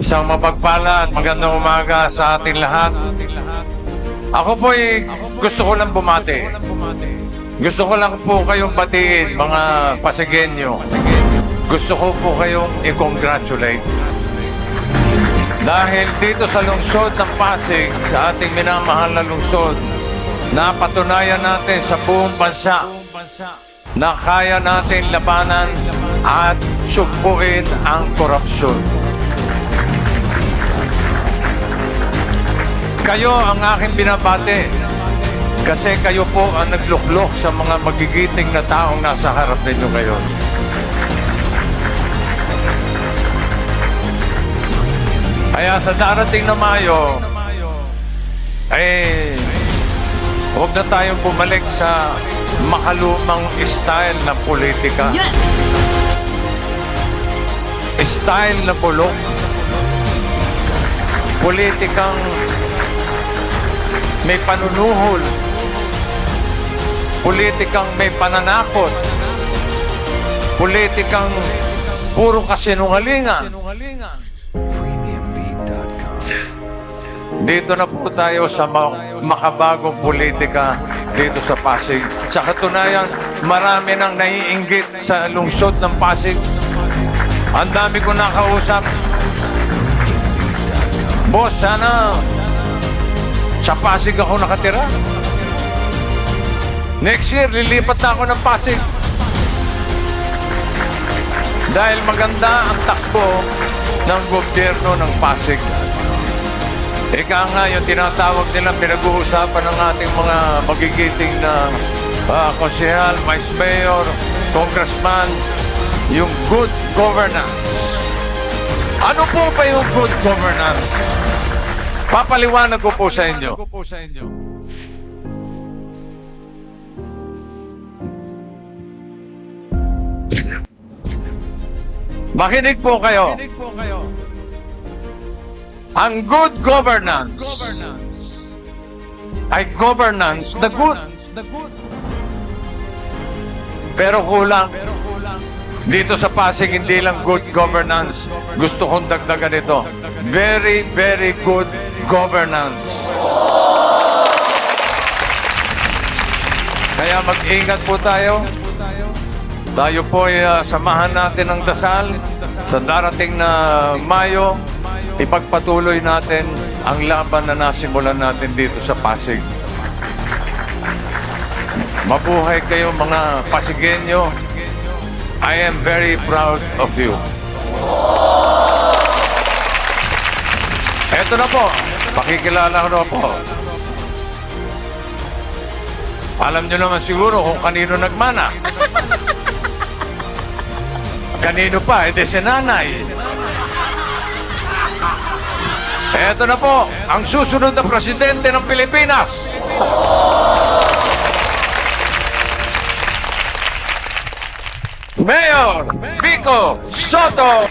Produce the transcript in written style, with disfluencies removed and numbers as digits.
Isang mapagpala at magandang umaga sa ating lahat. Ako po'y gusto ko lang bumati. Gusto ko lang po kayong batiin, mga Pasigueño. Gusto ko po kayong i-congratulate. Dahil dito sa lungsod ng Pasig, sa ating minamahal na lungsod, napatunayan natin sa buong bansa na kaya natin labanan at sugpuin ang korupsyon. Kayo ang aking binabati kasi kayo po ang nagluklok sa mga magigiting na taong nasa harap ninyo ngayon. Kaya sa darating na Mayo, huwag na tayong bumalik sa makalumang style ng politika. Yes! Style na bulok. Politikang may panunuhol. Politikang may pananakot. Politikang puro kasinungalingan. Dito na po tayo sa makabagong politika dito sa Pasig. Sa katunayan, marami nang naiinggit sa lungsod ng Pasig. Ang dami ko nakausap. Boss, sana sa Pasig ako nakatira. Next year, lilipat na ako ng Pasig. Dahil maganda ang takbo ng gobyerno ng Pasig. Ika nga yung tinatawag nila, pinag-uusapan ng ating mga magigiting na konsehal, vice mayor, congressman, yung good governance. Ano po ba yung good governance? Papaliwanag ko po sa inyo. Makinig po kayo. Ang good governance ay governance the good. Pero kulang. Dito sa Pasig, hindi lang good governance. Gusto kong dagdagan ito. Very, very good governance. Kaya mag-ingat po tayo. Tayo po ay samahan natin ng dasal sa darating na Mayo. Ipagpatuloy natin ang laban na nasimulan natin dito sa Pasig. Mabuhay kayo mga Pasigueño. I am very proud of you. Eto na po. Pakikilala ko na po. Alam nyo naman siguro kung kanino nagmana. Kanino pa? Edi si nanay. Eto na po, ang susunod na presidente ng Pilipinas. Mayor Vico Soto